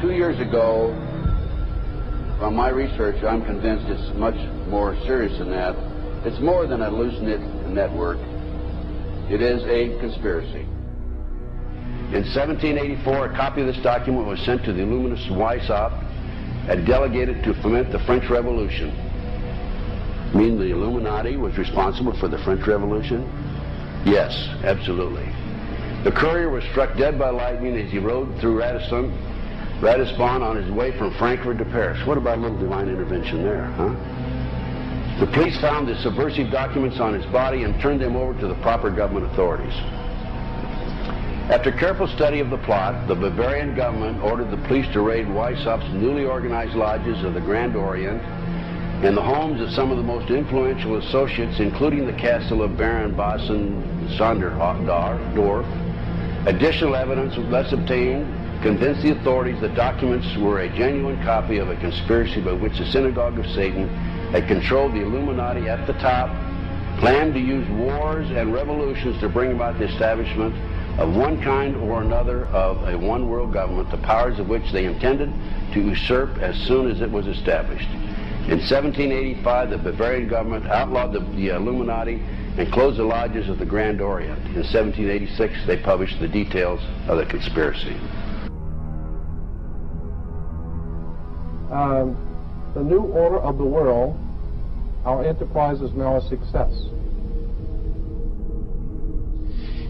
2 years ago, from my research, I'm convinced it's much more serious than that. It's more than a loose-knit network. It is a conspiracy. In 1784, a copy of this document was sent to the Illuminist Weishaupt and delegated to foment the French Revolution. Mean the Illuminati was responsible for the French Revolution? Yes, absolutely. The courier was struck dead by lightning as he rode through Ratisbon on his way from Frankfurt to Paris. What about a little divine intervention there, huh? The police found the subversive documents on his body and turned them over to the proper government authorities. After careful study of the plot, the Bavarian government ordered the police to raid Weishaupt's newly organized lodges of the Grand Orient and the homes of some of the most influential associates, including the castle of Baron Basen-Sonderdorf. Additional evidence thus obtained convinced the authorities that documents were a genuine copy of a conspiracy by which the Synagogue of Satan had controlled the Illuminati at the top, planned to use wars and revolutions to bring about the establishment of one kind or another of a one-world government, the powers of which they intended to usurp as soon as it was established. In 1785, the Bavarian government outlawed the Illuminati and closed the lodges of the Grand Orient. In 1786, they published the details of the conspiracy. The new order of the world, our enterprise is now a success.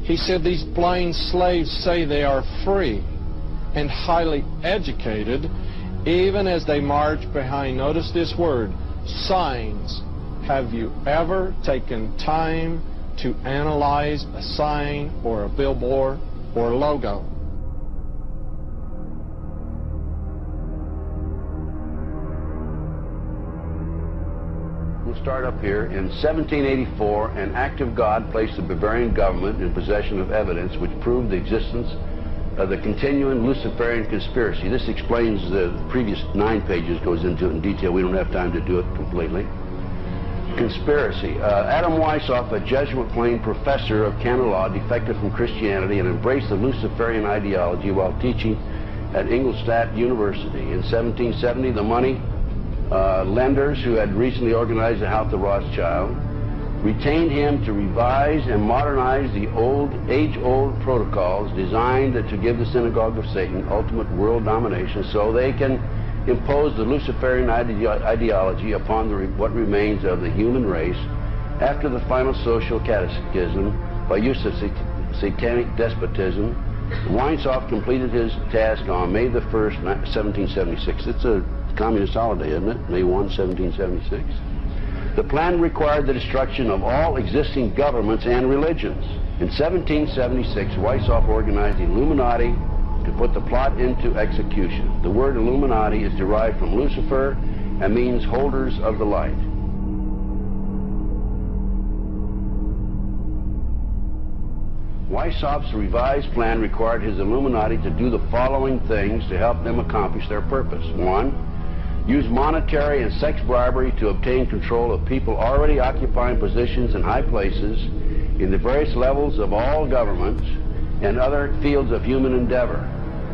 He said these blind slaves say they are free and highly educated, even as they march behind, notice this word, signs. Have you ever taken time to analyze a sign or a billboard or a logo? We'll start up here. In 1784, an act of God placed the Bavarian government in possession of evidence which proved the existence of the continuing Luciferian conspiracy. This explains the previous 9 pages, goes into it in detail. We don't have time to do it completely. Conspiracy. Adam Weishaupt, a Jesuit-trained professor of canon law, defected from Christianity and embraced the Luciferian ideology while teaching at Ingolstadt University. In 1770, the money lenders who had recently organized the House of Rothschild retained him to revise and modernize the age-old protocols designed to give the Synagogue of Satan ultimate world domination so they can impose the Luciferian ideology upon what remains of the human race after the final social cataclysm by use of satanic despotism. Weishaupt completed his task on May the 1st, 1776. It's a communist holiday, isn't it? May 1, 1776. The plan required the destruction of all existing governments and religions. In 1776, Weishaupt organized the Illuminati to put the plot into execution. The word Illuminati is derived from Lucifer and means holders of the light. Weishaupt's revised plan required his Illuminati to do the following things to help them accomplish their purpose. 1. Use monetary and sex bribery to obtain control of people already occupying positions in high places in the various levels of all governments and other fields of human endeavor.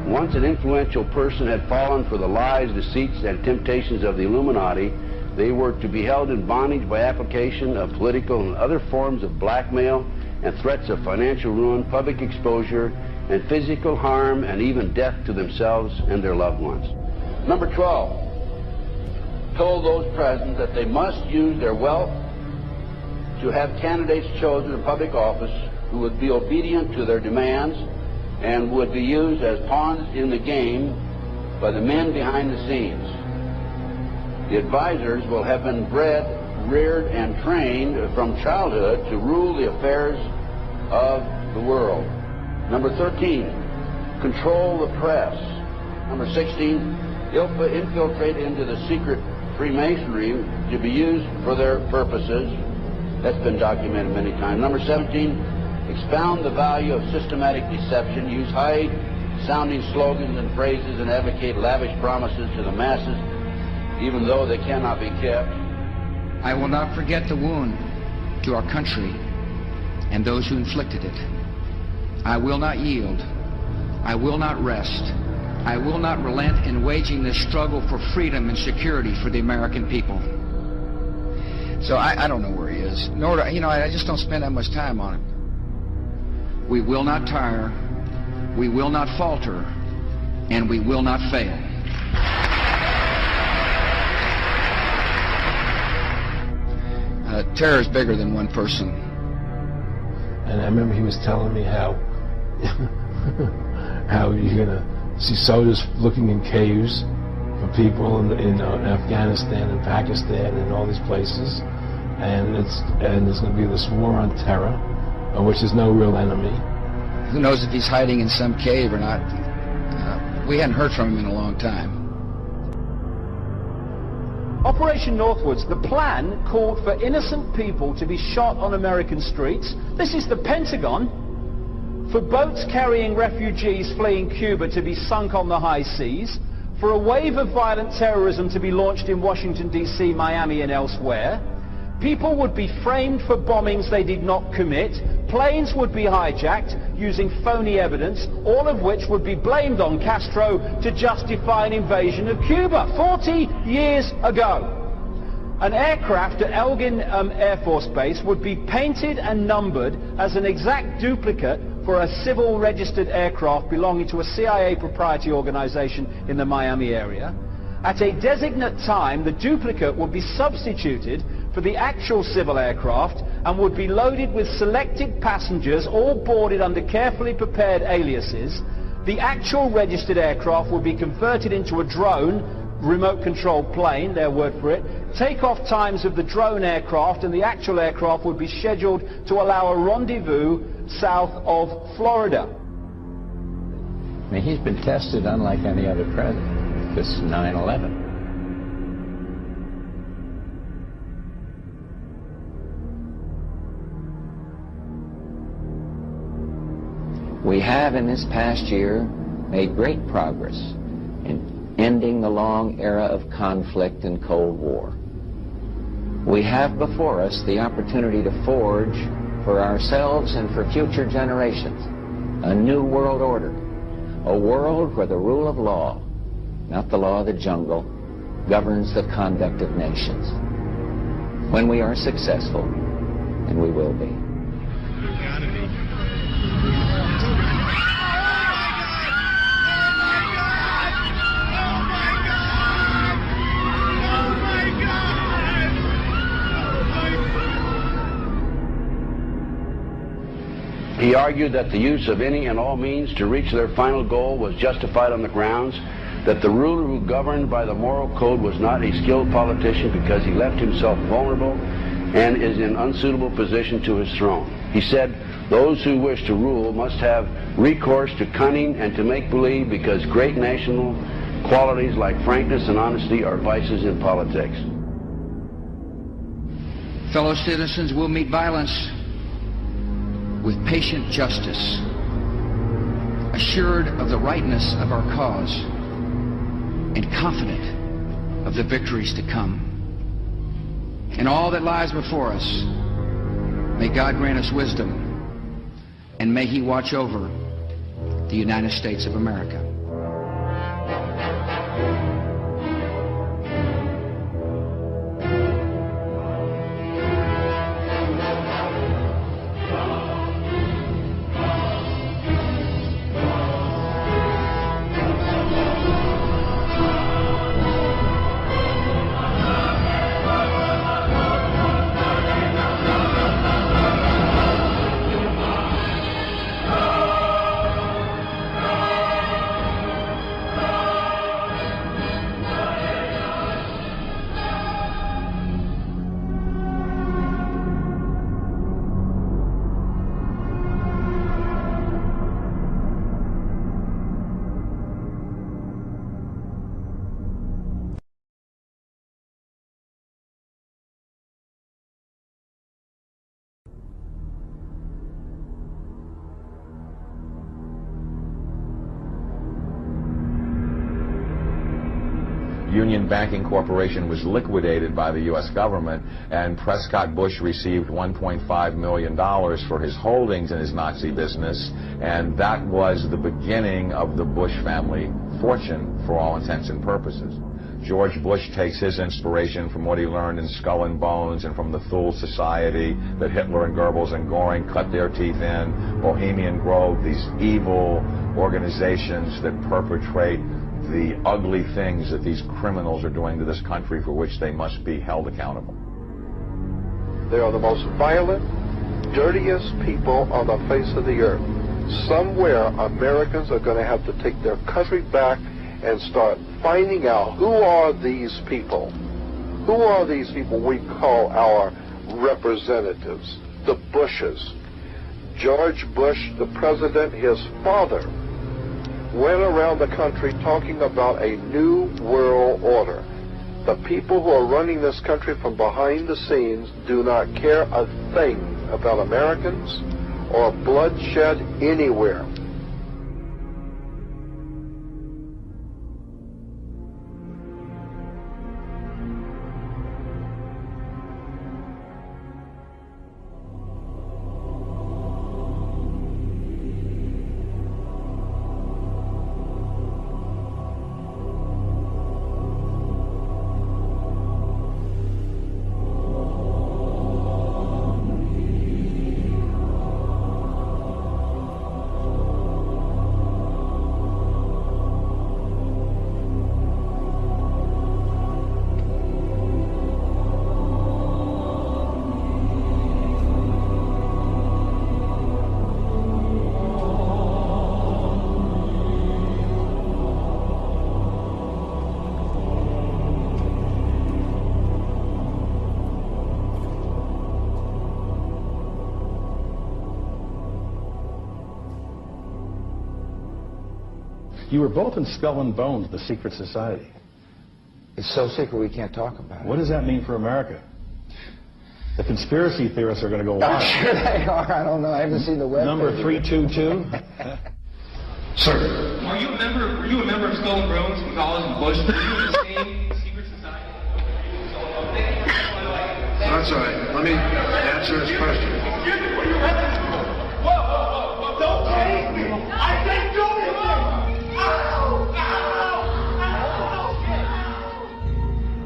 Once an influential person had fallen for the lies, deceits, and temptations of the Illuminati, they were to be held in bondage by application of political and other forms of blackmail and threats of financial ruin, public exposure, and physical harm, and even death to themselves and their loved ones. Number 12. Told those present that they must use their wealth to have candidates chosen to public office who would be obedient to their demands and would be used as pawns in the game by the men behind the scenes. The advisors will have been bred, reared, and trained from childhood to rule the affairs of the world. Number 13, control the press. Number 16, infiltrate into the secret Freemasonry to be used for their purposes. That's been documented many times. Number 17, expound the value of systematic deception, use high-sounding slogans and phrases, and advocate lavish promises to the masses, even though they cannot be kept. I will not forget the wound to our country and those who inflicted it. I will not yield. I will not rest I will not relent in waging this struggle for freedom and security for the American people. So I don't know where he is. Nor do, I just don't spend that much time on it. We will not tire. We will not falter. And we will not fail. Terror is bigger than one person. And I remember he was telling me how you're going to see soldiers looking in caves for people in Afghanistan and Pakistan and all these places, and there's going to be this war on terror, which is no real enemy. Who knows if he's hiding in some cave or not? We hadn't heard from him in a long time. Operation Northwoods, the plan called for innocent people to be shot on American streets. This is the Pentagon. For boats carrying refugees fleeing Cuba to be sunk on the high seas. For a wave of violent terrorism to be launched in Washington, D.C., Miami, and elsewhere. People would be framed for bombings they did not commit. Planes would be hijacked using phony evidence, all of which would be blamed on Castro to justify an invasion of Cuba 40 years ago. An aircraft at Elgin Air Force Base would be painted and numbered as an exact duplicate for a civil registered aircraft belonging to a CIA proprietary organization in the Miami area. At a designate time, the duplicate would be substituted for the actual civil aircraft and would be loaded with selected passengers, all boarded under carefully prepared aliases. The actual registered aircraft would be converted into a drone, remote-controlled plane, their word for it. Takeoff times of the drone aircraft and the actual aircraft would be scheduled to allow a rendezvous south of Florida. I mean, he's been tested unlike any other president. This is 9/11. We have in this past year made great progress in ending the long era of conflict and Cold War. We have before us the opportunity to forge for ourselves and for future generations a new world order, a world where the rule of law, not the law of the jungle, governs the conduct of nations. When we are successful, and we will be. He argued that the use of any and all means to reach their final goal was justified on the grounds that the ruler who governed by the moral code was not a skilled politician because he left himself vulnerable and is in unsuitable position to his throne. He said, those who wish to rule must have recourse to cunning and to make-believe because great national qualities like frankness and honesty are vices in politics. Fellow citizens will meet violence with patient justice, assured of the rightness of our cause, and confident of the victories to come. In all that lies before us, may God grant us wisdom, and may He watch over the United States of America. Union Banking Corporation was liquidated by the U.S. government, and Prescott Bush received $1.5 million for his holdings in his Nazi business, and that was the beginning of the Bush family fortune for all intents and purposes. George Bush takes his inspiration from what he learned in Skull and Bones and from the Thule Society that Hitler and Goebbels and Goring cut their teeth in, Bohemian Grove, these evil organizations that perpetrate the ugly things that these criminals are doing to this country, for which they must be held accountable. They are the most violent, dirtiest people on the face of the earth. Somewhere Americans are going to have to take their country back and start finding out who are these people. Who are these people we call our representatives, the Bushes. George Bush, the president, his father, went around the country talking about a new world order. The people who are running this country from behind the scenes do not care a thing about Americans or bloodshed anywhere. You were both in Skull and Bones, the secret society. It's so secret we can't talk about it. What does that mean for America? The conspiracy theorists are going to go wild. I'm sure they are. I don't know. I haven't seen the web. Number 322. Sir. Were you a member of Skull and Bones with Collins and Bush? Were you in the same secret society? That's all right. Let me answer his question. Whoa. Don't chase me. I said do it.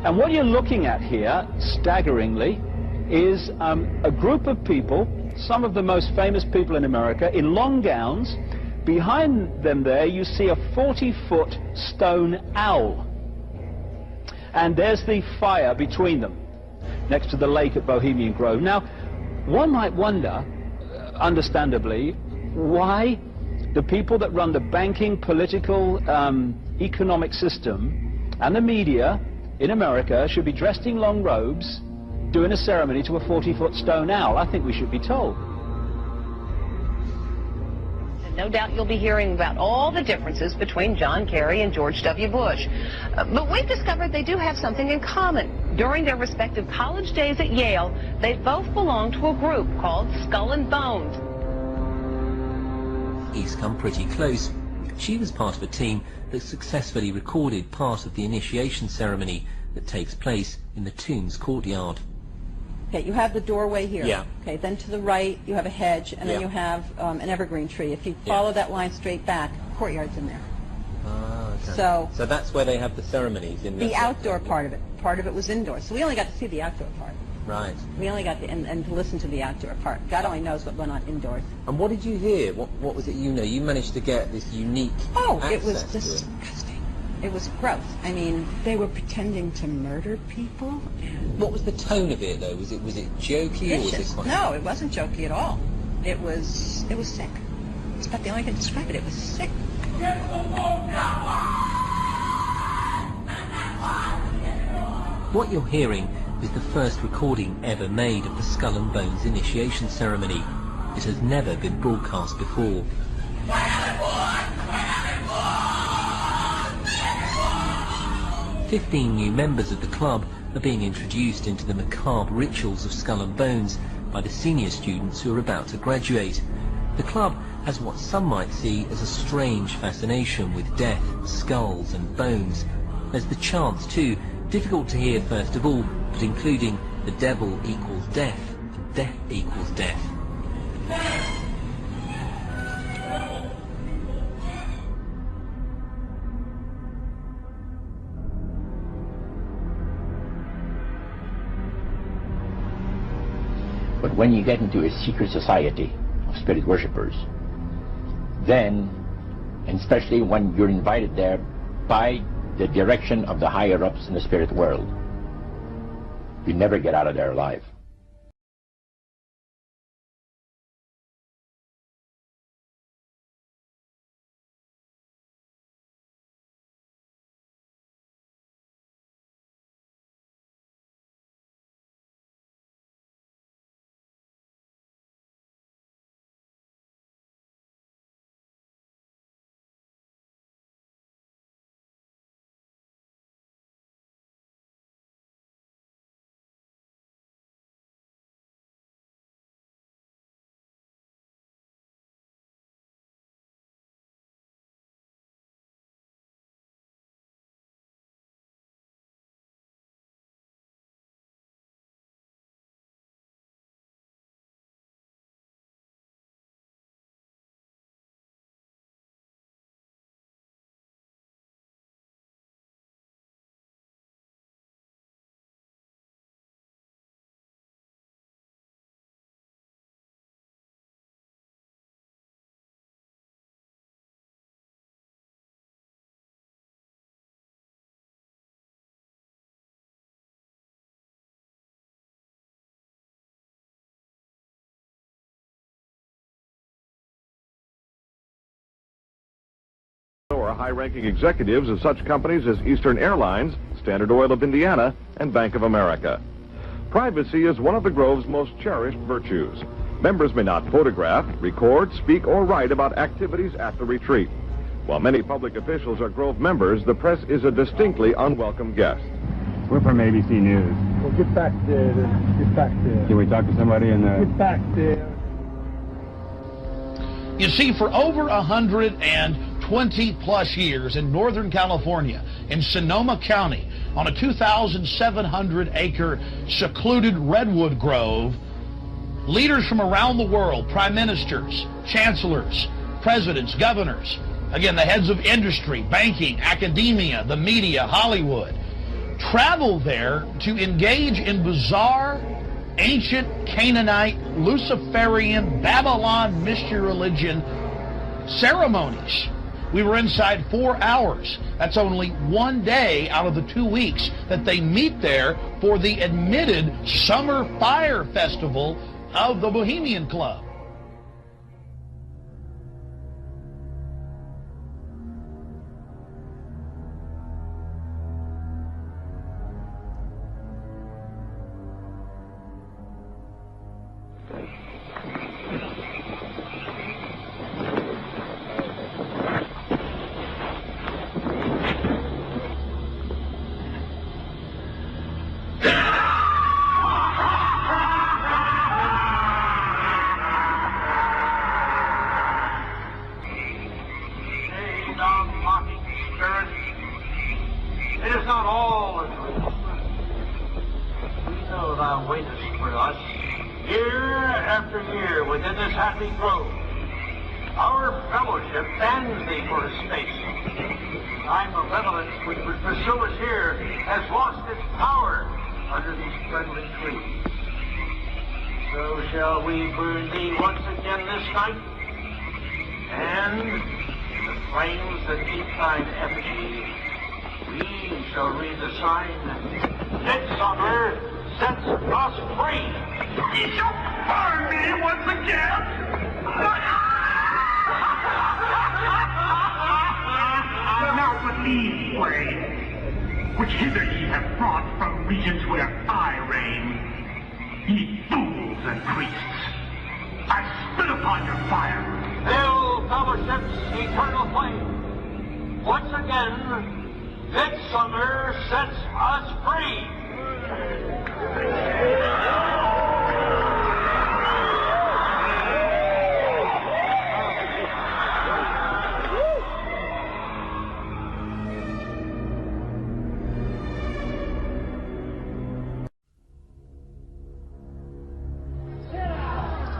And what you're looking at here, staggeringly, is a group of people, some of the most famous people in America, in long gowns. Behind them there, you see a 40-foot stone owl. And there's the fire between them, next to the lake at Bohemian Grove. Now, one might wonder, understandably, why the people that run the banking, political, economic system and the media in America should be dressed in long robes doing a ceremony to a 40-foot stone owl. I think we should be told. And no doubt you'll be hearing about all the differences between John Kerry and George W. Bush. But we've discovered they do have something in common. During their respective college days at Yale, they both belonged to a group called Skull and Bones. He's come pretty close. She was part of a team that successfully recorded part of the initiation ceremony that takes place in the tomb's courtyard. Okay, you have the doorway here. Yeah. Okay, then to the right you have a hedge, and then you have an evergreen tree. If you follow that line straight back, courtyard's in there. Ah, okay. So that's where they have the ceremonies in the outdoor part of it. Part of it was indoors. So we only got to see the outdoor part. Right. We only got to, and to listen to the outdoor part. God only knows what went on indoors. And what did you hear? What was it you know? You managed to get this unique access it was to disgusting. It was gross. I mean, they were pretending to murder people. What was the tone of it, though? Was it jokey or was it quite... No, it wasn't jokey at all. It was sick. It's about the only way I can describe it. It was sick. What you're hearing is the first recording ever made of the Skull and Bones initiation ceremony. It has never been broadcast before. 15 new members of the club are being introduced into the macabre rituals of Skull and Bones by the senior students who are about to graduate. The club has what some might see as a strange fascination with death, skulls and bones. There's the chants too, difficult to hear first of all, but including the devil equals death, death equals death. But when you get into a secret society of spirit worshippers, then, and especially when you're invited there by the direction of the higher-ups in the spirit world, you never get out of there alive. Or high-ranking executives of such companies as Eastern Airlines, Standard Oil of Indiana, and Bank of America. Privacy is one of the Grove's most cherished virtues. Members may not photograph, record, speak, or write about activities at the retreat. While many public officials are Grove members, the press is a distinctly unwelcome guest. We're from ABC News. Well, get back there. Get back there. Can we talk to somebody in the... Get back there. You see, for over 120-plus years in Northern California, in Sonoma County, on a 2,700-acre secluded redwood grove, leaders from around the world, prime ministers, chancellors, presidents, governors, again, the heads of industry, banking, academia, the media, Hollywood, travel there to engage in bizarre, ancient Canaanite, Luciferian, Babylon mystery religion ceremonies. We were inside 4 hours. That's only one day out of the 2 weeks that they meet there for the admitted Summer Fire Festival of the Bohemian Club. It is not all a dream. We know thou waitest for us, year after year, within this happy grove. Our fellowship bends thee for a space. Thy malevolence which would pursue us here has lost its power under these friendly trees. So shall we burn thee once again this night, and in the flames that eat thine effigy, we shall read the sign, Midsummer sets us free. Ye shall burn me once again. Now but these ways, which hither ye have brought from regions where I reign, ye fools and priests, I spit upon your fire. Hail fellowship's eternal flame. Once again, Midsummer sets us free.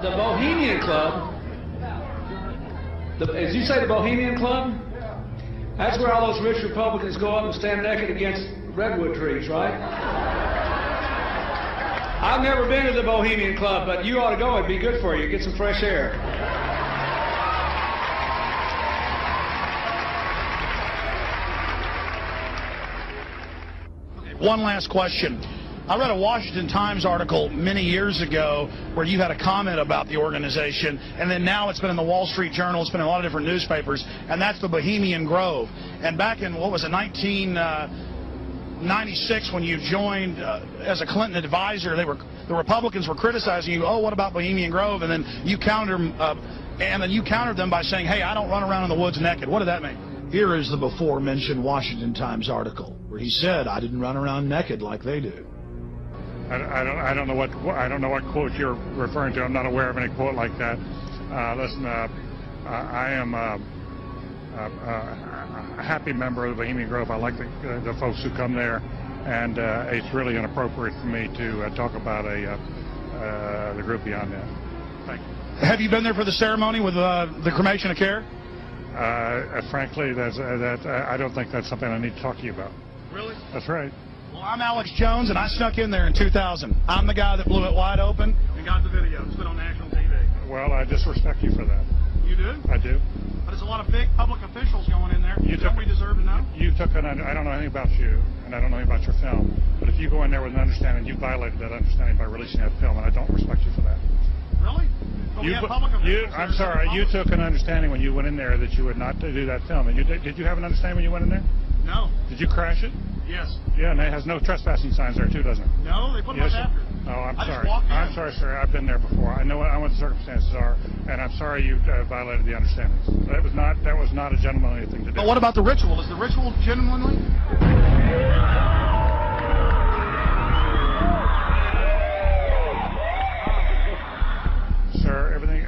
The Bohemian Club? As you say, the Bohemian Club? That's where all those rich Republicans go up and stand naked against redwood trees, right? I've never been to the Bohemian Club, but you ought to go. It'd be good for you. Get some fresh air. One last question. I read a Washington Times article many years ago where you had a comment about the organization, and then now it's been in the Wall Street Journal, it's been in a lot of different newspapers, and that's the Bohemian Grove. And back in, what was it, 1996, when you joined as a Clinton advisor, the Republicans were criticizing you, oh, what about Bohemian Grove? And then you countered them by saying, hey, I don't run around in the woods naked. What did that mean? Here is the before-mentioned Washington Times article where he said, I didn't run around naked like they do. I don't know what quote you're referring to. I'm not aware of any quote like that. Listen, I am a happy member of the Bohemian Grove. I like the folks who come there, and it's really inappropriate for me to talk about the group beyond that. Thank you. Have you been there for the ceremony with the cremation of care? Frankly, I don't think that's something I need to talk to you about. Really? That's right. Well, I'm Alex Jones, and I snuck in there in 2000. I'm the guy that blew it wide open and got the video. It's been on national TV. Well, I disrespect you for that. You do? I do. But there's a lot of big public officials going in there. Don't we deserve to know? I don't know anything about you, and I don't know anything about your film. But if you go in there with an understanding, you violated that understanding by releasing that film, and I don't respect you for that. Really? I'm sorry. You took an understanding when you went in there that you would not do that film. And did you have an understanding when you went in there? No. Did you crash it? Yes. Yeah, and it has no trespassing signs there too, doesn't it? No, they put them up after. Oh, I'm sorry. I'm sorry, sir. I've been there before. I know what the circumstances are, and I'm sorry you violated the understandings. That was not a gentlemanly thing to do. But what about the ritual? Is the ritual genuinely? Sir, everything.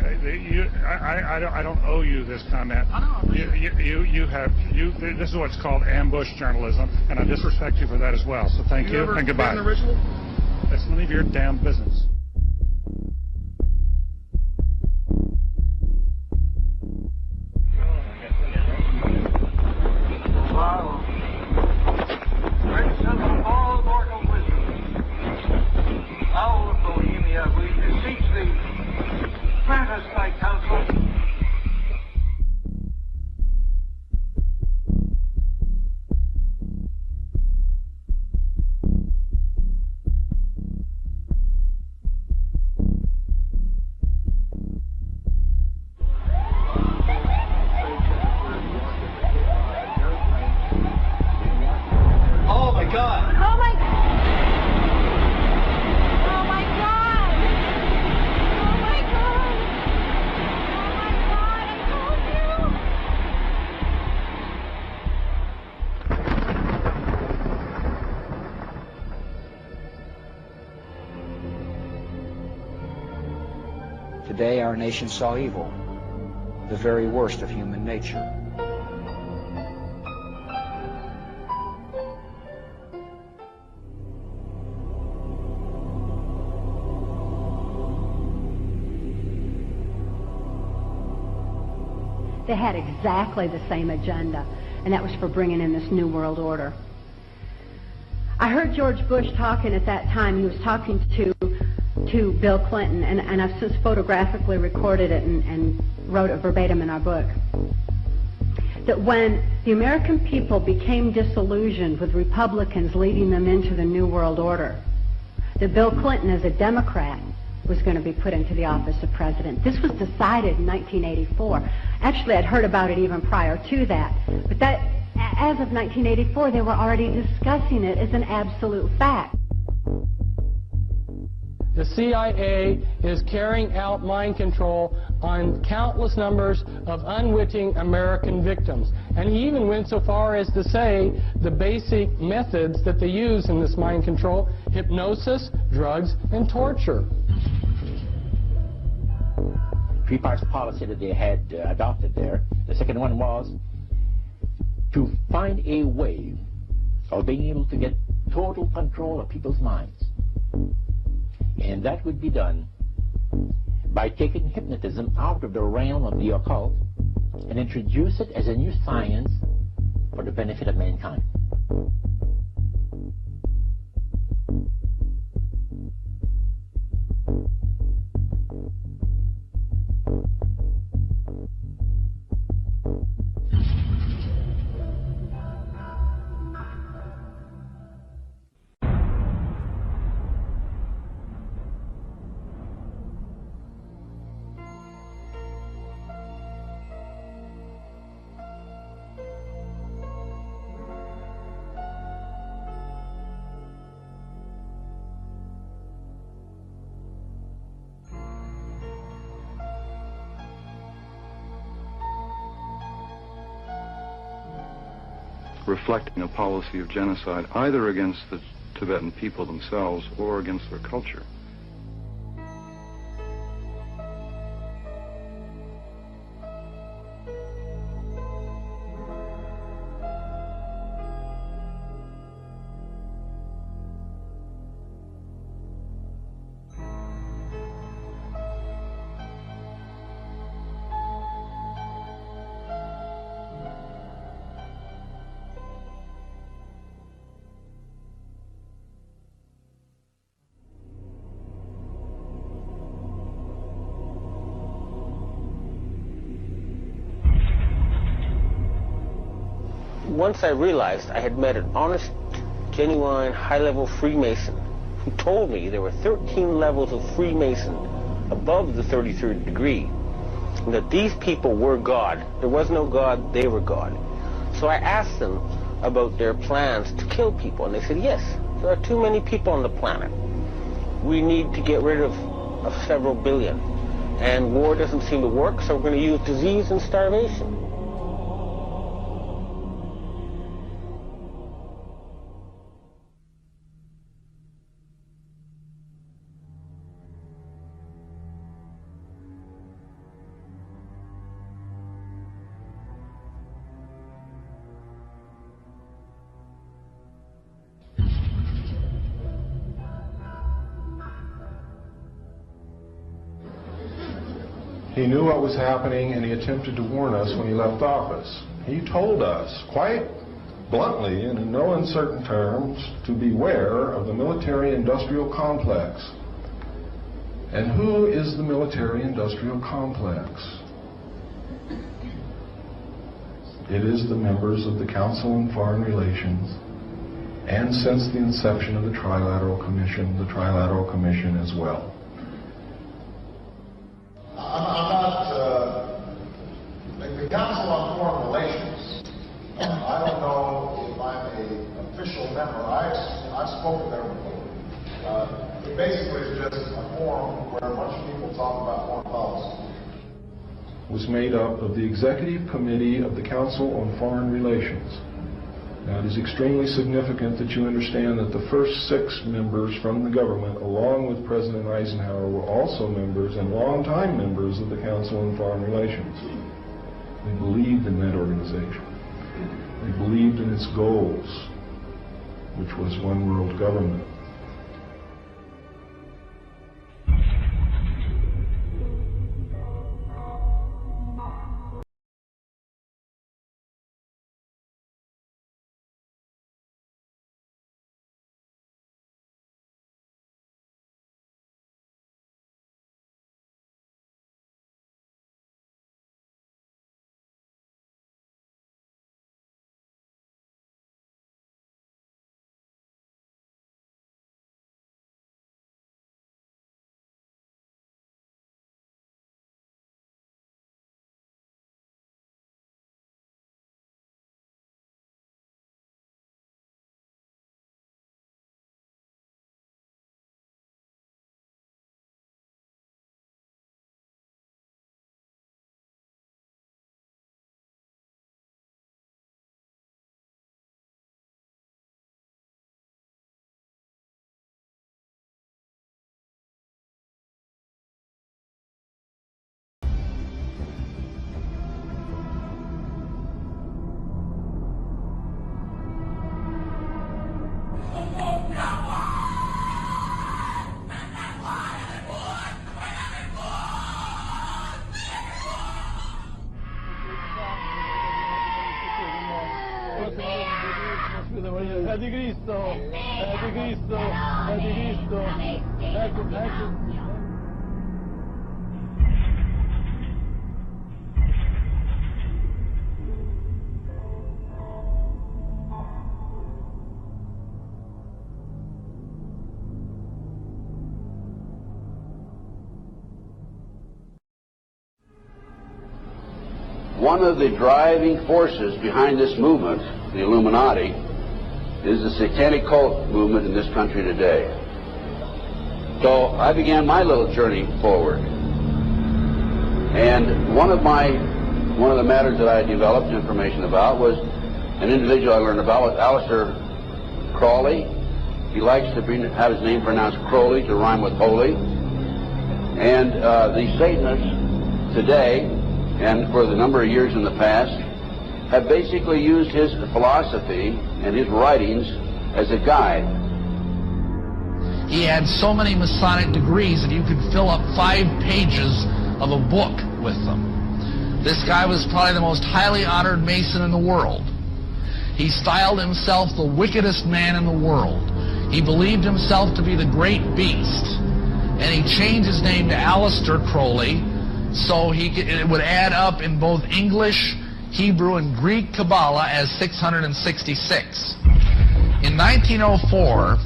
I don't owe you this comment. I know. This is what's called ambush journalism, and I disrespect you for that as well. So thank you and goodbye. The ritual? That's none of your damn business. Wow. Great son of all mortal wisdom, owl of Bohemia, we beseech thee, grant us thy counsel. Oh my God! Oh my God! Oh my God! Oh my God! I told you! Today our nation saw evil, the very worst of human nature. They had exactly the same agenda, and that was for bringing in this New World Order. I heard George Bush talking at that time. He was talking to Bill Clinton, and I've since photographically recorded it and wrote it verbatim in our book, that when the American people became disillusioned with Republicans leading them into the New World Order, that Bill Clinton, as a Democrat, was going to be put into the office of president. This was decided in 1984. Actually, I'd heard about it even prior to that. But that, as of 1984, they were already discussing it as an absolute fact. The CIA is carrying out mind control on countless numbers of unwitting American victims. And he even went so far as to say the basic methods that they use in this mind control: hypnosis, drugs, and torture. Three parts of policy that they had adopted there. The second one was to find a way of being able to get total control of people's minds. And that would be done by taking hypnotism out of the realm of the occult and introduce it as a new science for the benefit of mankind. Reflecting a policy of genocide either against the Tibetan people themselves or against their culture. Once I realized I had met an honest, genuine, high-level Freemason who told me there were 13 levels of Freemason above the 33rd degree, and that these people were God. There was no God, they were God. So I asked them about their plans to kill people, and they said, yes, there are too many people on the planet. We need to get rid of several billion, and war doesn't seem to work, so we're going to use disease and starvation. He knew what was happening, and he attempted to warn us when he left office. He told us, quite bluntly and in no uncertain terms, to beware of the military-industrial complex. And who is the military-industrial complex? It is the members of the Council on Foreign Relations, and since the inception of the Trilateral Commission as well. The Council on Foreign Relations, I don't know if I'm an official member. I've spoken there before. It basically is just a forum where a bunch of people talk about foreign policy. Was made up of the Executive Committee of the Council on Foreign Relations. Now, it is extremely significant that you understand that the first 6 members from the government, along with President Eisenhower, were also members and longtime members of the Council on Foreign Relations. They believed in that organization. They believed in its goals, which was one world government. Anticristo, Anticristo, Anticristo. Ecco. One of the driving forces behind this movement, the Illuminati, is the satanic cult movement in this country today. So I began my little journey forward. And one of the matters that I developed information about was an individual I learned about was Aleister Crowley. He likes to have his name pronounced Crowley to rhyme with holy. And the Satanists today, and for the number of years in the past, have basically used his philosophy and his writings as a guide. He had so many Masonic degrees that you could fill up 5 pages of a book with them. This guy was probably the most highly honored Mason in the world. He styled himself the wickedest man in the world. He believed himself to be the great beast, and he changed his name to Aleister Crowley, so it would add up in both English, Hebrew, and Greek Kabbalah as 666. In 1904,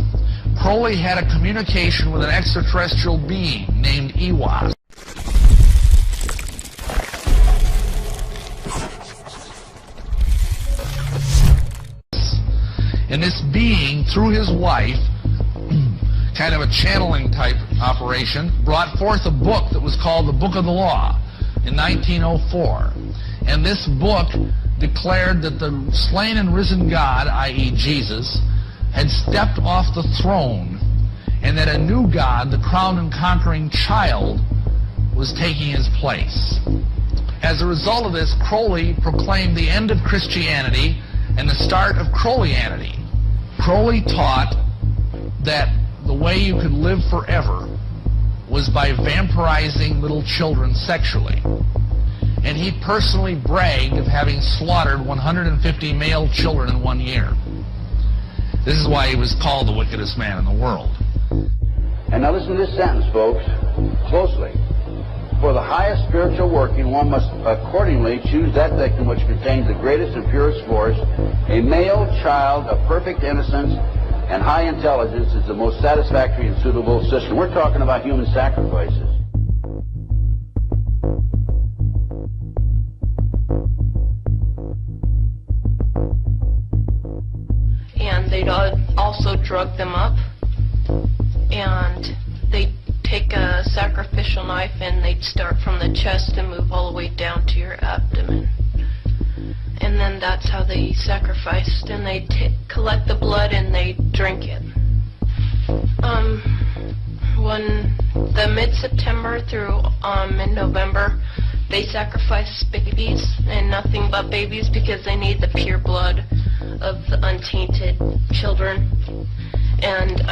Crowley had a communication with an extraterrestrial being named Iwas. And this being, through his wife, kind of a channeling type operation, brought forth a book that was called the Book of the Law in 1904. And this book declared that the slain and risen God, i.e. Jesus, had stepped off the throne, and that a new God, the crowned and conquering child, was taking his place. As a result of this, Crowley proclaimed the end of Christianity and the start of Crowleyanity. Crowley taught that the way you could live forever was by vampirizing little children sexually. And he personally bragged of having slaughtered 150 male children in 1 year. This is why he was called the wickedest man in the world. And now listen to this sentence, folks, closely. For the highest spiritual working, one must accordingly choose that victim which contains the greatest and purest force. A male child of perfect innocence and high intelligence is the most satisfactory and suitable system. We're talking about human sacrifices. And they'd also drug them up, and they'd take a sacrificial knife and they'd start from the chest and move all the way down to your abdomen. And then that's how they sacrificed, and they'd collect the blood and they'd drink it. When the mid-September through mid-November, they sacrifice babies, and nothing but babies, because they need the pure blood of the untainted children. And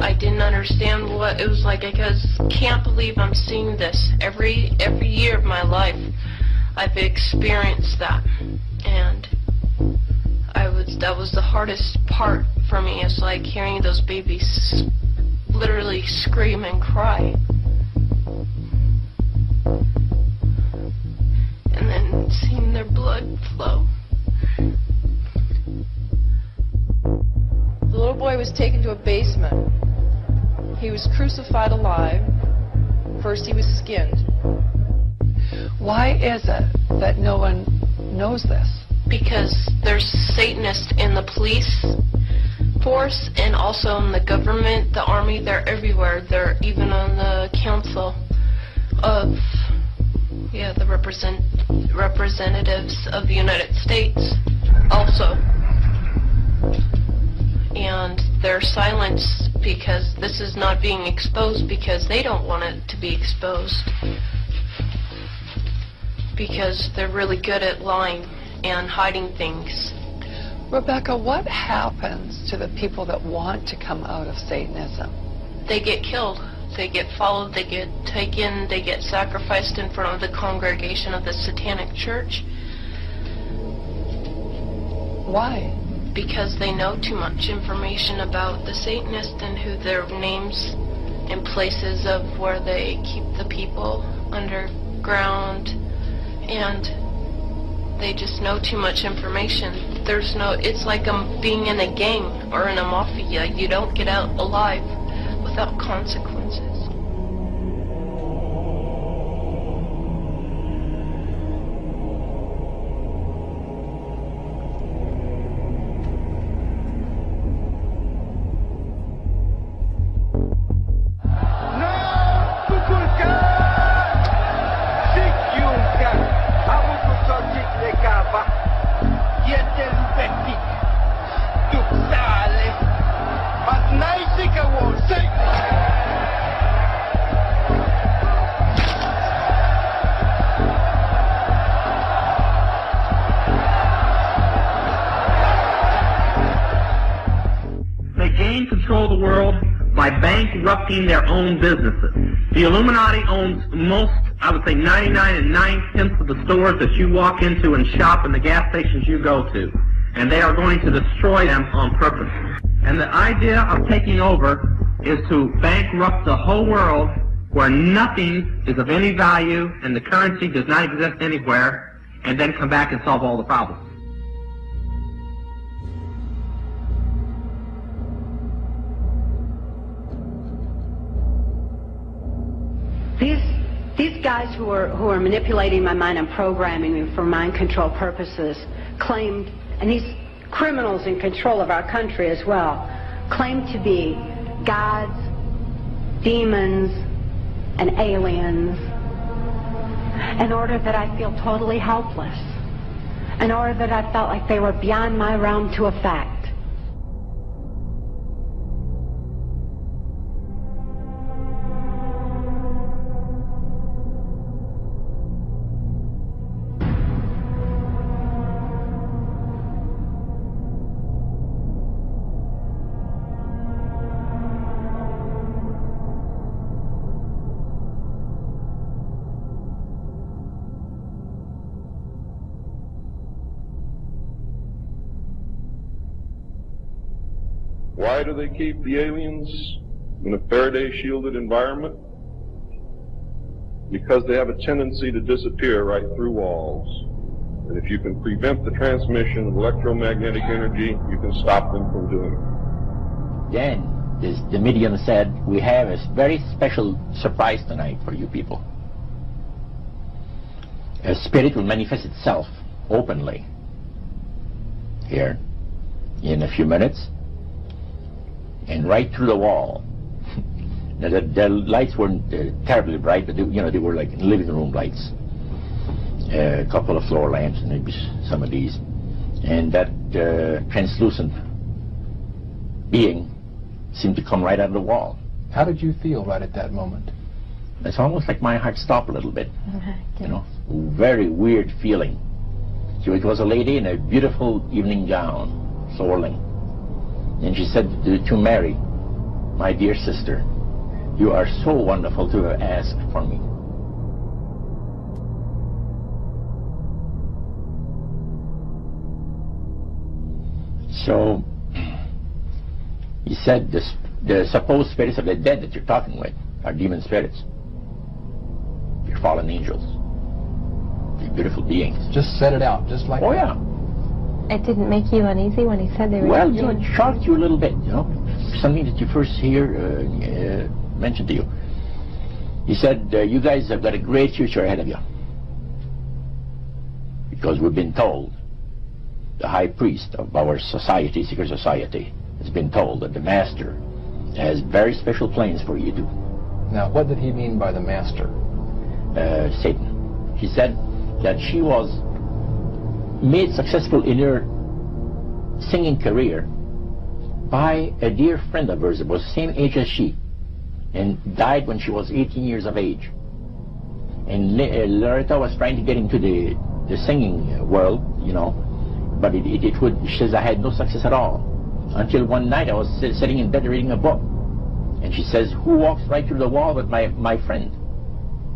I didn't understand what it was like. I just can't believe I'm seeing this every year of my life. I've experienced that, and that was the hardest part for me. It's like hearing those babies literally scream and cry, and then seeing their blood flow. The little boy was taken to a basement. He was crucified alive. First he was skinned. Why is it that no one knows this? Because there's Satanists in the police force and also in the government, the army. They're everywhere. They're even on the council of, the representatives of the United States also. And they're silenced because this is not being exposed, because they don't want it to be exposed. Because they're really good at lying and hiding things. Rebecca, what happens to the people that want to come out of Satanism? They get killed. They get followed. They get taken. They get sacrificed in front of the congregation of the Satanic Church. Why? Because they know too much information about the Satanists and who their names and places of where they keep the people underground, and they just know too much information. There's no, it's like being in a gang or in a mafia. You don't get out alive without consequences. Bankrupting their own businesses. The Illuminati owns most, I would say 99 9/10 of the stores that you walk into and shop and the gas stations you go to. And they are going to destroy them on purpose. And the idea of taking over is to bankrupt the whole world where nothing is of any value and the currency does not exist anywhere, and then come back and solve all the problems. These guys who are manipulating my mind and programming me for mind control purposes claimed, and these criminals in control of our country as well, claimed to be gods, demons, and aliens, in order that I feel totally helpless, in order that I felt like they were beyond my realm to affect. Why do they keep the aliens in a Faraday-shielded environment? Because they have a tendency to disappear right through walls. And if you can prevent the transmission of electromagnetic energy, you can stop them from doing it. Then the medium said, we have a very special surprise tonight for you people. A spirit will manifest itself openly here in a few minutes, and right through the wall. Now, the lights weren't terribly bright, but they were like living room lights. A couple of floor lamps, and maybe some of these. And that translucent being seemed to come right out of the wall. How did you feel right at that moment? It's almost like my heart stopped a little bit. You know, very weird feeling. So it was a lady in a beautiful evening gown, swirling. And she said to Mary, my dear sister, you are so wonderful to have asked for me. So, he said the supposed spirits of the dead that you're talking with are demon spirits. They're fallen angels. They're beautiful beings. Just said it out, just like that. Oh, yeah. It didn't make you uneasy when he said they were... Well, it shocked you a little bit, you know. Something that you first hear mentioned to you. He said, you guys have got a great future ahead of you. Because we've been told, the high priest of our society, secret society, has been told that the master has very special plans for you to do. Now, what did he mean by the master? Satan. He said that she was made successful in her singing career by a dear friend of hers that was the same age as she, and died when she was 18 years of age. And Loretta was trying to get into the singing world, you know, but she says, I had no success at all. Until one night I was sitting in bed reading a book, and she says, who walks right through the wall with my friend,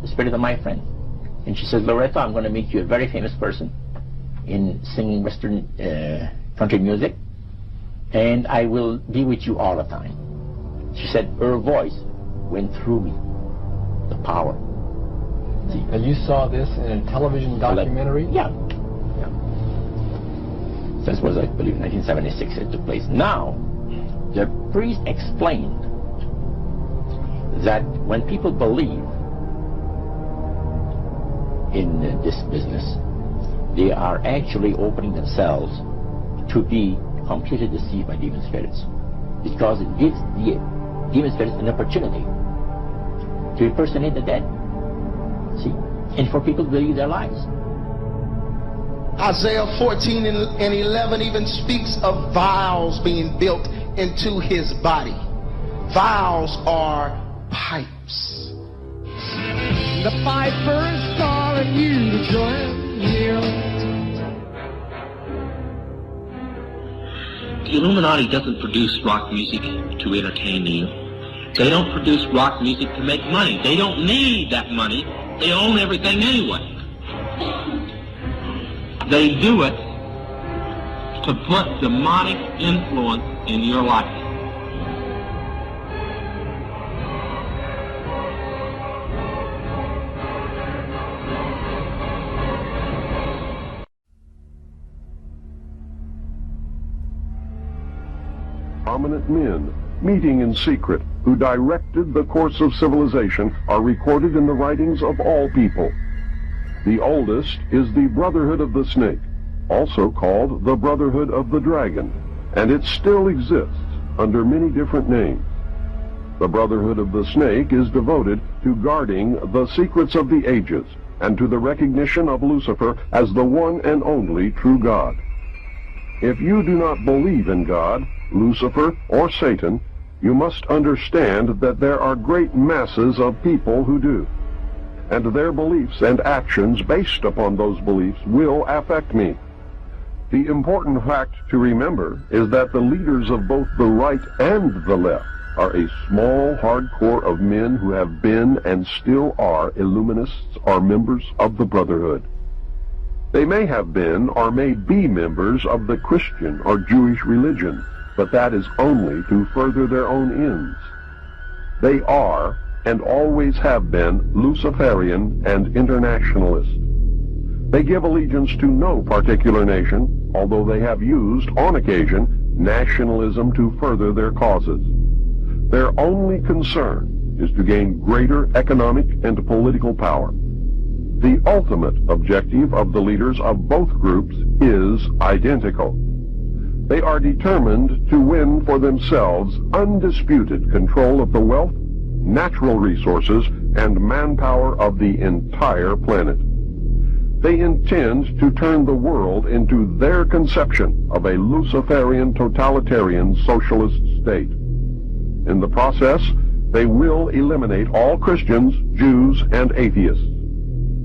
the spirit of my friend? And she says, Loretta, I'm going to make you a very famous person in singing Western country music, and I will be with you all the time. She said her voice went through me, the power. See? And you saw this in a television documentary? Yeah. This was, I believe, 1976 it took place. Now, the priest explained that when people believe in this business, they are actually opening themselves to be completely deceived by demon spirits, because it gives the demon spirits an opportunity to impersonate the dead, see, and for people to believe their lies. Isaiah 14 and 11 even speaks of vials being built into his body. Vials are pipes. The piper's calling you to join him. The Illuminati doesn't produce rock music to entertain you. They don't produce rock music to make money. They don't need that money. They own everything anyway. They do it to put demonic influence in your life. Prominent men, meeting in secret, who directed the course of civilization, are recorded in the writings of all people. The oldest is the Brotherhood of the Snake, also called the Brotherhood of the Dragon, and it still exists under many different names. The Brotherhood of the Snake is devoted to guarding the secrets of the ages and to the recognition of Lucifer as the one and only true God. If you do not believe in God, Lucifer, or Satan, you must understand that there are great masses of people who do. And their beliefs and actions based upon those beliefs will affect me. The important fact to remember is that the leaders of both the right and the left are a small, hardcore of men who have been and still are Illuminists or members of the Brotherhood. They may have been or may be members of the Christian or Jewish religion, but that is only to further their own ends. They are and always have been Luciferian and internationalist. They give allegiance to no particular nation, although they have used, on occasion, nationalism to further their causes. Their only concern is to gain greater economic and political power. The ultimate objective of the leaders of both groups is identical. They are determined to win for themselves undisputed control of the wealth, natural resources, and manpower of the entire planet. They intend to turn the world into their conception of a Luciferian totalitarian socialist state. In the process, they will eliminate all Christians, Jews, and atheists.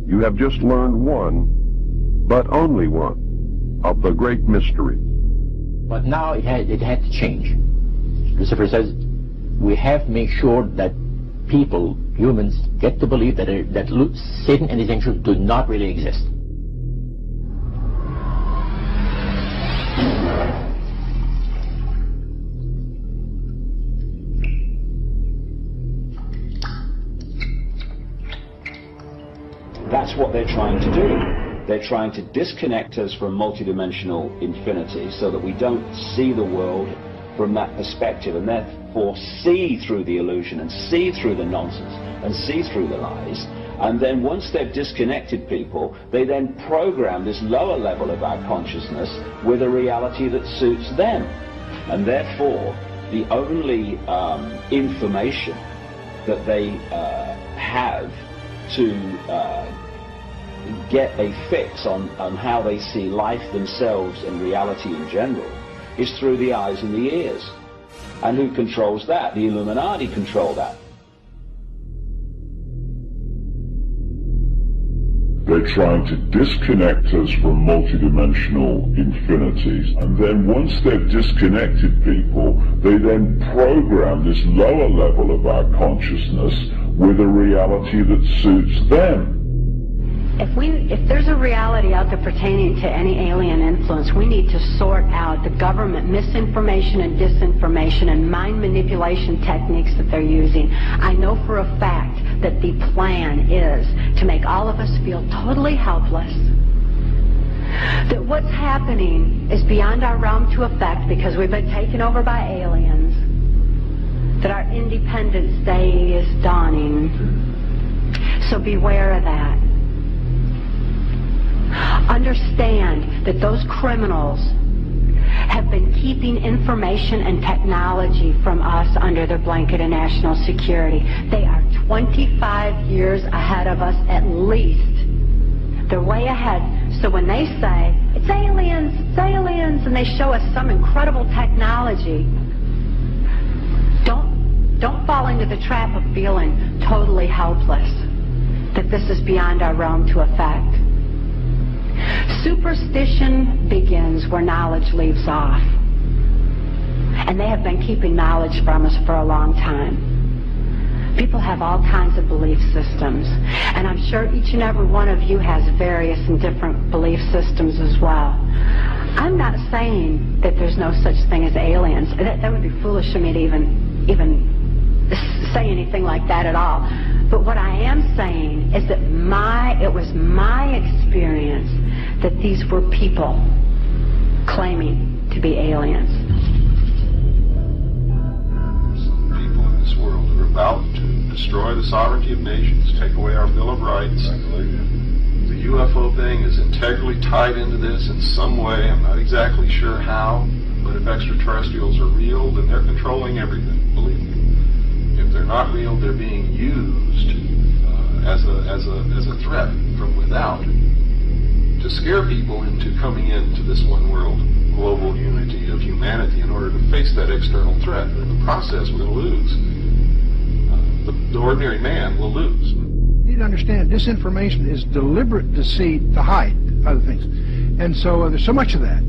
You have just learned one, but only one, of the great mysteries. But now it had to change. Lucifer says we have to make sure that people, humans, get to believe that Satan and his angels do not really exist. That's what they're trying to do. They're trying to disconnect us from multidimensional infinity so that we don't see the world from that perspective, and therefore see through the illusion and see through the nonsense and see through the lies. And then once they've disconnected people, they then program this lower level of our consciousness with a reality that suits them. And therefore, the only information that they have to get a fix on how they see life themselves and reality in general is through the eyes and the ears. And who controls that? The Illuminati control that. They're trying to disconnect us from multidimensional infinities, and then once they've disconnected people, they then program this lower level of our consciousness with a reality that suits them. If there's a reality out there pertaining to any alien influence, we need to sort out the government misinformation and disinformation and mind manipulation techniques that they're using. I know for a fact that the plan is to make all of us feel totally helpless, that what's happening is beyond our realm to affect because we've been taken over by aliens, that our Independence Day is dawning. So beware of that. Understand that those criminals have been keeping information and technology from us under their blanket of national security. They are 25 years ahead of us at least. They're way ahead. So when they say, it's aliens, and they show us some incredible technology, don't fall into the trap of feeling totally helpless, that this is beyond our realm to affect. Superstition begins where knowledge leaves off. And they have been keeping knowledge from us for a long time. People have all kinds of belief systems. And I'm sure each and every one of you has various and different belief systems as well. I'm not saying that there's no such thing as aliens. That would be foolish of me to even say anything like that at all. But what I am saying is that it was my experience that these were people claiming to be aliens. Some people in this world are about to destroy the sovereignty of nations, take away our Bill of Rights. The UFO thing is integrally tied into this in some way. I'm not exactly sure how, but if extraterrestrials are real, then they're controlling everything, believe me. If they're not real, they're being used as a threat from without to scare people into coming into this one world global unity of humanity in order to face that external threat. But in the process, we're going to lose. The ordinary man will lose. You need to understand, disinformation is deliberate deceit to hide other things. And so there's so much of that.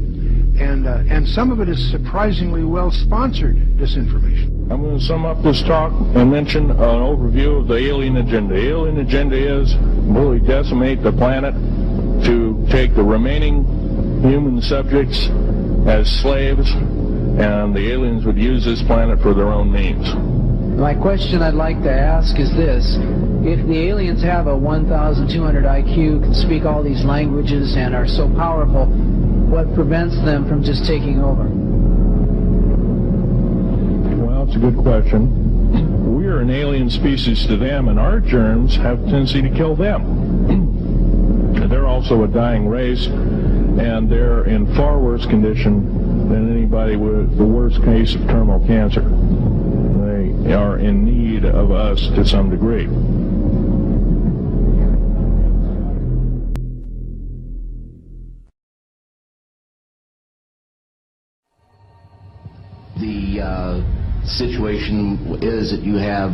And some of it is surprisingly well-sponsored disinformation. I'm going to sum up this talk and mention an overview of the alien agenda. The alien agenda is really decimate the planet, to take the remaining human subjects as slaves, and the aliens would use this planet for their own means. My question I'd like to ask is this: if the aliens have a 1,200 IQ, can speak all these languages, and are so powerful, what prevents them from just taking over? Well, it's a good question. We are an alien species to them, and our germs have a tendency to kill them. They're also a dying race, and they're in far worse condition than anybody with the worst case of terminal cancer. They are in need of us to some degree. The situation is that you have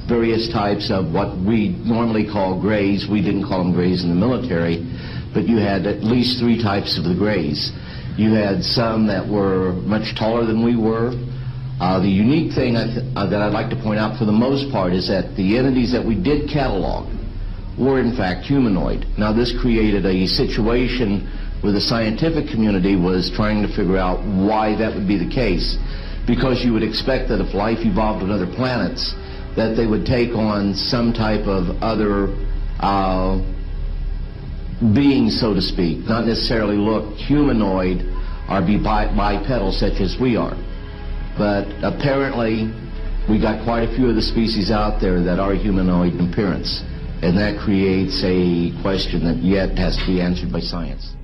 various types of what we normally call grays. We didn't call them grays in the military, but you had at least 3 types of the grays. You had some that were much taller than we were. The unique thing that I'd like to point out for the most part is that the entities that we did catalog were in fact humanoid. Now this created a situation where the scientific community was trying to figure out why that would be the case, because you would expect that if life evolved on other planets, that they would take on some type of other being, so to speak, not necessarily look humanoid or be bipedal such as we are. But apparently we got quite a few of the species out there that are humanoid in appearance, and that creates a question that yet has to be answered by science.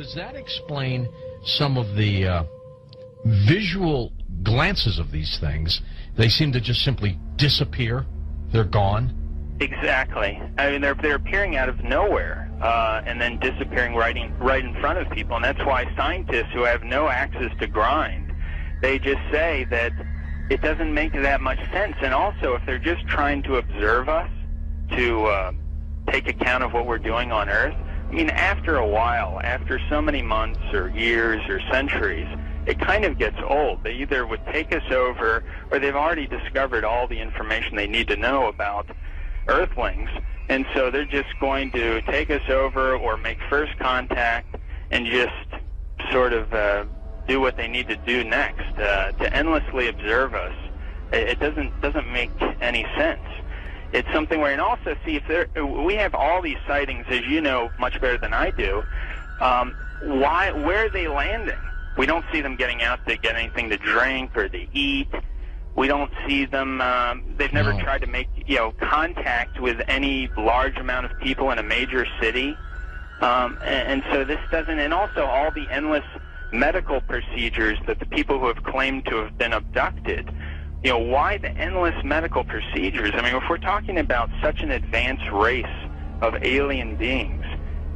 does that explain some of the visual glances of these things? They seem to just simply disappear. They're gone. Exactly. I mean, they're appearing out of nowhere and then disappearing right in front of people, and that's why scientists who have no access to grind, they just say that it doesn't make that much sense. And also, if they're just trying to observe us, to take account of what we're doing on Earth, I mean, after a while, after so many months or years or centuries, it kind of gets old. They either would take us over, or they've already discovered all the information they need to know about Earthlings, and so they're just going to take us over or make first contact and just sort of do what they need to do next. To endlessly observe us, it doesn't make any sense. It's something where, and also see if we have all these sightings, as you know much better than I do. Where are they landing? We don't see them getting out to get anything to drink or to eat. We don't see them. They've never tried to make contact with any large amount of people in a major city, and so this doesn't. And also all the endless medical procedures that the people who have claimed to have been abducted. Why the endless medical procedures? I mean, if we're talking about such an advanced race of alien beings,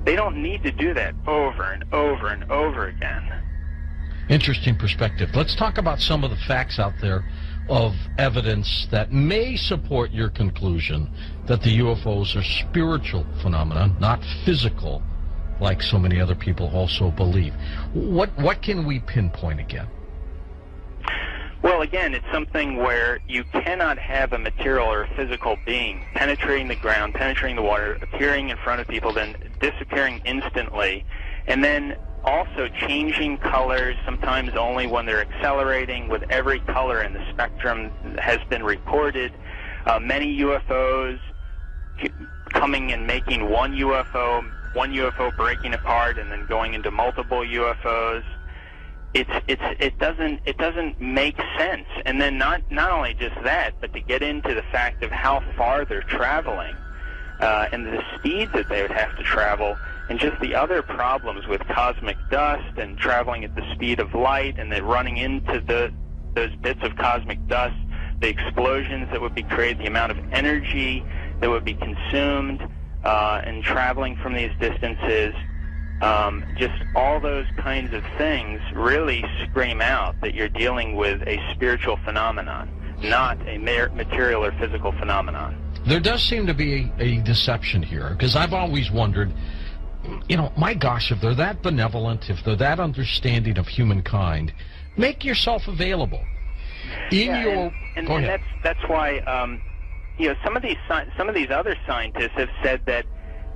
they don't need to do that over and over and over again. Interesting perspective. Let's talk about some of the facts out there of evidence that may support your conclusion that the UFOs are spiritual phenomena, not physical, like so many other people also believe. What can we pinpoint again? Well, again, it's something where you cannot have a material or a physical being penetrating the ground, penetrating the water, appearing in front of people, then disappearing instantly, and then also changing colors, sometimes only when they're accelerating, with every color in the spectrum has been reported. Many UFOs coming and making one UFO breaking apart and then going into multiple UFOs. It doesn't make sense. And then not only just that, but to get into the fact of how far they're traveling and the speeds that they would have to travel, and just the other problems with cosmic dust and traveling at the speed of light, and then running into those bits of cosmic dust, the explosions that would be created, the amount of energy that would be consumed in traveling from these distances. Just all those kinds of things really scream out that you're dealing with a spiritual phenomenon, not a material or physical phenomenon. There does seem to be a deception here, because I've always wondered, my gosh, if they're that benevolent, if they're that understanding of humankind, make yourself available. That's why some of these other scientists have said that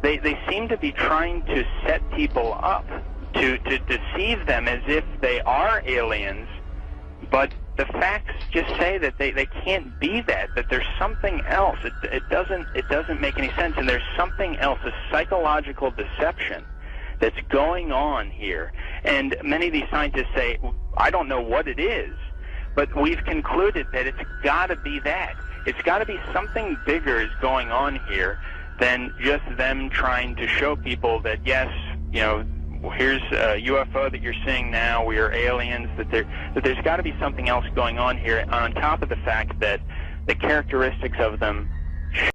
they seem to be trying to set people up to deceive them as if they are aliens, but the facts just say that they can't be that there's something else. It doesn't make any sense, and there's something else, a psychological deception that's going on here. And many of these scientists say, I don't know what it is, but we've concluded that it's got to be that. It's got to be something bigger is going on here than just them trying to show people that, yes, here's a UFO that you're seeing now, we are aliens, that there's got to be something else going on here, on top of the fact that the characteristics of them